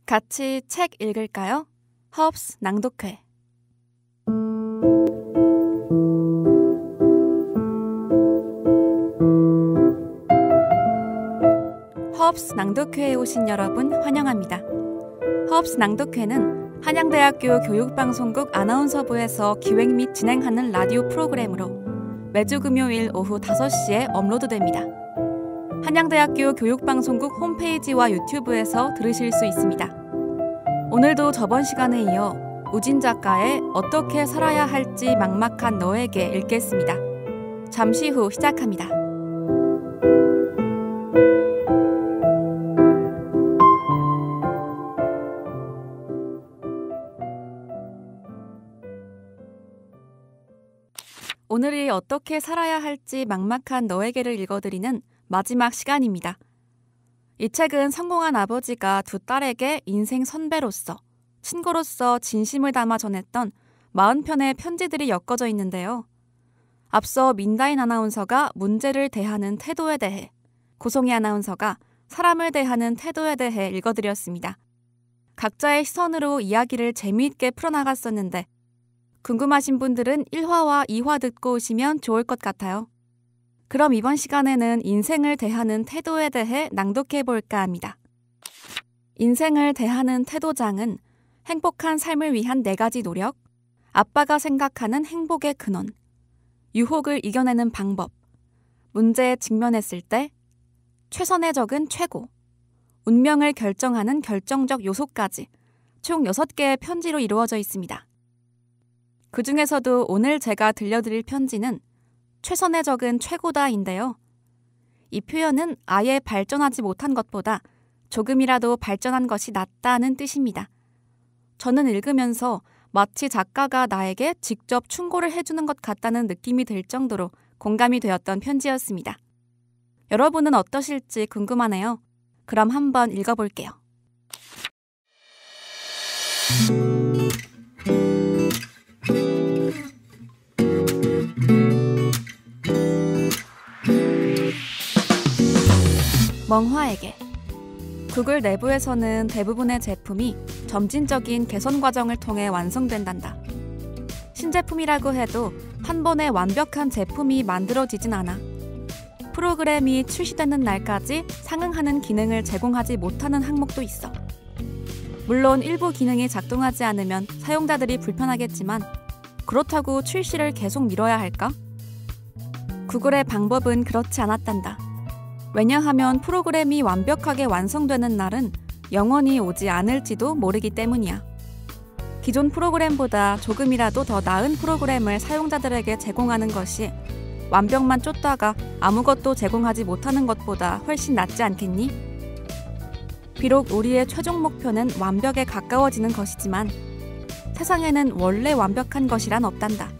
같이 책 읽을까요? 허브스 낭독회. 허브스 낭독회에 오신 여러분 환영합니다. 허브스 낭독회는 한양대학교 교육방송국 아나운서부에서 기획 및 진행하는 라디오 프로그램으로 매주 금요일 오후 5시에 업로드됩니다. 한양대학교 교육방송국 홈페이지와 유튜브에서 들으실 수 있습니다. 오늘도 저번 시간에 이어 우진 작가의 어떻게 살아야 할지 막막한 너에게 읽겠습니다. 잠시 후 시작합니다. 오늘이 어떻게 살아야 할지 막막한 너에게를 읽어드리는 마지막 시간입니다. 이 책은 성공한 아버지가 두 딸에게 인생 선배로서, 친구로서 진심을 담아 전했던 40편의 편지들이 엮어져 있는데요. 앞서 민다인 아나운서가 문제를 대하는 태도에 대해, 고송이 아나운서가 사람을 대하는 태도에 대해 읽어드렸습니다. 각자의 시선으로 이야기를 재미있게 풀어나갔었는데 궁금하신 분들은 1화와 2화 듣고 오시면 좋을 것 같아요. 그럼 이번 시간에는 인생을 대하는 태도에 대해 낭독해 볼까 합니다. 인생을 대하는 태도장은 행복한 삶을 위한 4가지 노력, 아빠가 생각하는 행복의 근원, 유혹을 이겨내는 방법, 문제에 직면했을 때 최선의 적은 최고, 운명을 결정하는 결정적 요소까지 총 6개의 편지로 이루어져 있습니다. 그 중에서도 오늘 제가 들려드릴 편지는 최선의 적은 최고다인데요. 이 표현은 아예 발전하지 못한 것보다 조금이라도 발전한 것이 낫다는 뜻입니다. 저는 읽으면서 마치 작가가 나에게 직접 충고를 해주는 것 같다는 느낌이 들 정도로 공감이 되었던 편지였습니다. 여러분은 어떠실지 궁금하네요. 그럼 한번 읽어볼게요. 멍화에게. 구글 내부에서는 대부분의 제품이 점진적인 개선 과정을 통해 완성된단다. 신제품이라고 해도 한 번에 완벽한 제품이 만들어지진 않아. 프로그램이 출시되는 날까지 상응하는 기능을 제공하지 못하는 항목도 있어. 물론 일부 기능이 작동하지 않으면 사용자들이 불편하겠지만 그렇다고 출시를 계속 미뤄야 할까? 구글의 방법은 그렇지 않았단다. 왜냐하면 프로그램이 완벽하게 완성되는 날은 영원히 오지 않을지도 모르기 때문이야. 기존 프로그램보다 조금이라도 더 나은 프로그램을 사용자들에게 제공하는 것이 완벽만 쫓다가 아무것도 제공하지 못하는 것보다 훨씬 낫지 않겠니? 비록 우리의 최종 목표는 완벽에 가까워지는 것이지만 세상에는 원래 완벽한 것이란 없단다.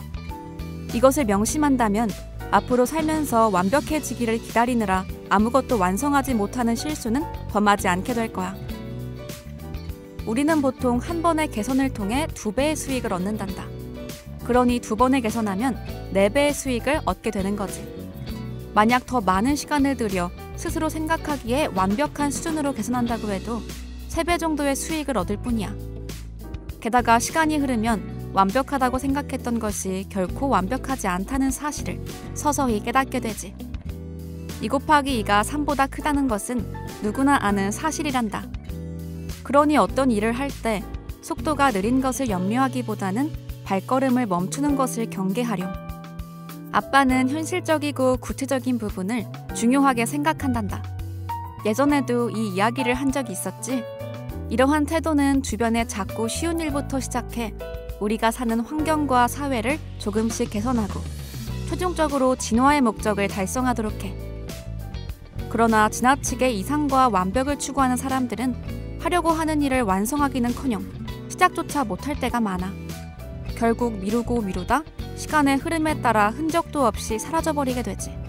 이것을 명심한다면 앞으로 살면서 완벽해지기를 기다리느라 아무것도 완성하지 못하는 실수는 범하지 않게 될 거야. 우리는 보통 한 번의 개선을 통해 2배의 수익을 얻는단다. 그러니 2번을 개선하면 4배의 수익을 얻게 되는 거지. 만약 더 많은 시간을 들여 스스로 생각하기에 완벽한 수준으로 개선한다고 해도 3배 정도의 수익을 얻을 뿐이야. 게다가 시간이 흐르면 완벽하다고 생각했던 것이 결코 완벽하지 않다는 사실을 서서히 깨닫게 되지. 2 곱하기 2가 3보다 크다는 것은 누구나 아는 사실이란다. 그러니 어떤 일을 할 때 속도가 느린 것을 염려하기보다는 발걸음을 멈추는 것을 경계하렴. 아빠는 현실적이고 구체적인 부분을 중요하게 생각한단다. 예전에도 이 이야기를 한 적이 있었지. 이러한 태도는 주변의 작고 쉬운 일부터 시작해 우리가 사는 환경과 사회를 조금씩 개선하고 최종적으로 진화의 목적을 달성하도록 해. 그러나 지나치게 이상과 완벽을 추구하는 사람들은 하려고 하는 일을 완성하기는커녕 시작조차 못할 때가 많아. 결국 미루고 미루다 시간의 흐름에 따라 흔적도 없이 사라져버리게 되지.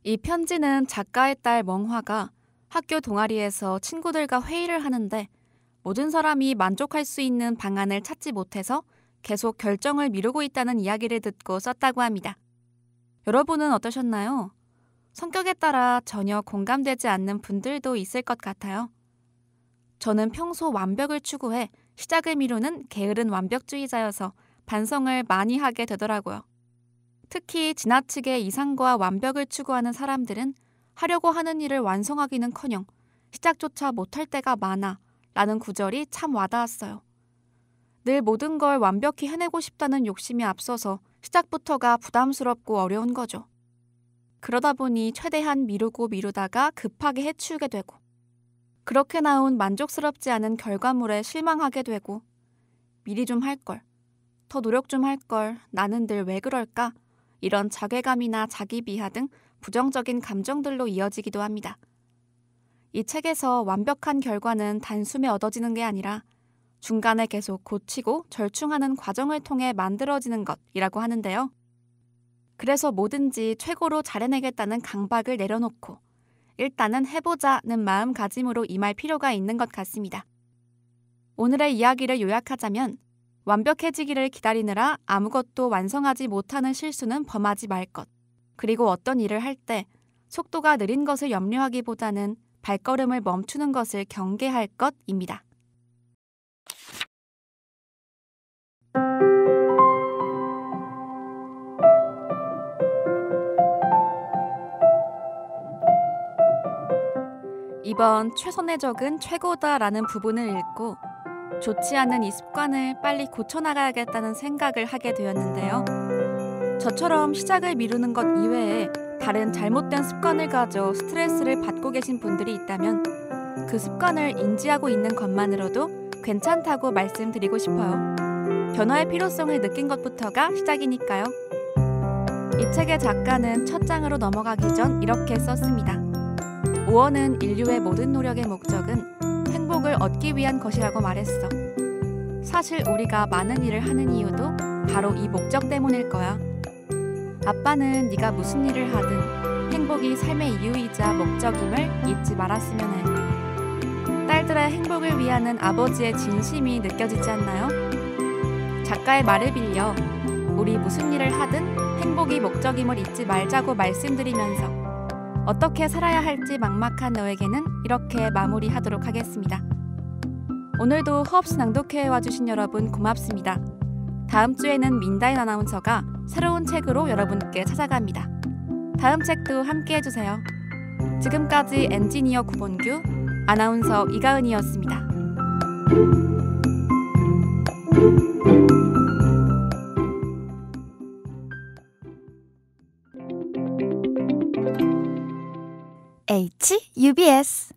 이 편지는 작가의 딸 멍화가 학교 동아리에서 친구들과 회의를 하는데 모든 사람이 만족할 수 있는 방안을 찾지 못해서 계속 결정을 미루고 있다는 이야기를 듣고 썼다고 합니다. 여러분은 어떠셨나요? 성격에 따라 전혀 공감되지 않는 분들도 있을 것 같아요. 저는 평소 완벽을 추구해 시작을 미루는 게으른 완벽주의자여서 반성을 많이 하게 되더라고요. 특히 지나치게 이상과 완벽을 추구하는 사람들은 하려고 하는 일을 완성하기는커녕 시작조차 못할 때가 많아 라는 구절이 참 와닿았어요. 늘 모든 걸 완벽히 해내고 싶다는 욕심이 앞서서 시작부터가 부담스럽고 어려운 거죠. 그러다 보니 최대한 미루다가 급하게 해치우게 되고 그렇게 나온 만족스럽지 않은 결과물에 실망하게 되고 미리 좀 할 걸, 더 노력 좀 할 걸, 나는 늘 왜 그럴까? 이런 자괴감이나 자기 비하 등 부정적인 감정들로 이어지기도 합니다. 이 책에서 완벽한 결과는 단숨에 얻어지는 게 아니라 중간에 계속 고치고 절충하는 과정을 통해 만들어지는 것이라고 하는데요. 그래서 뭐든지 최고로 잘해내겠다는 강박을 내려놓고 일단은 해보자는 마음가짐으로 임할 필요가 있는 것 같습니다. 오늘의 이야기를 요약하자면 완벽해지기를 기다리느라 아무것도 완성하지 못하는 실수는 범하지 말 것. 그리고 어떤 일을 할 때 속도가 느린 것을 염려하기보다는 발걸음을 멈추는 것을 경계할 것입니다. 이번 최선의 적은 최고다라는 부분을 읽고 좋지 않은 이 습관을 빨리 고쳐나가야겠다는 생각을 하게 되었는데요. 저처럼 시작을 미루는 것 이외에 다른 잘못된 습관을 가져 스트레스를 받고 계신 분들이 있다면 그 습관을 인지하고 있는 것만으로도 괜찮다고 말씀드리고 싶어요. 변화의 필요성을 느낀 것부터가 시작이니까요. 이 책의 작가는 첫 장으로 넘어가기 전 이렇게 썼습니다. 5원은 인류의 모든 노력의 목적은 행복을 얻기 위한 것이라고 말했어. 사실 우리가 많은 일을 하는 이유도 바로 이 목적 때문일 거야. 아빠는 네가 무슨 일을 하든 행복이 삶의 이유이자 목적임을 잊지 말았으면 해. 딸들의 행복을 위하는 아버지의 진심이 느껴지지 않나요? 작가의 말을 빌려 우리 무슨 일을 하든 행복이 목적임을 잊지 말자고 말씀드리면서 어떻게 살아야 할지 막막한 너에게는 이렇게 마무리하도록 하겠습니다. 오늘도 허업스 낭독회 와주신 여러분 고맙습니다. 다음 주에는 민다인 아나운서가 새로운 책으로 여러분께 찾아갑니다. 다음 책도 함께해주세요. 지금까지 엔지니어 구본규, 아나운서 이가은이었습니다. HUBS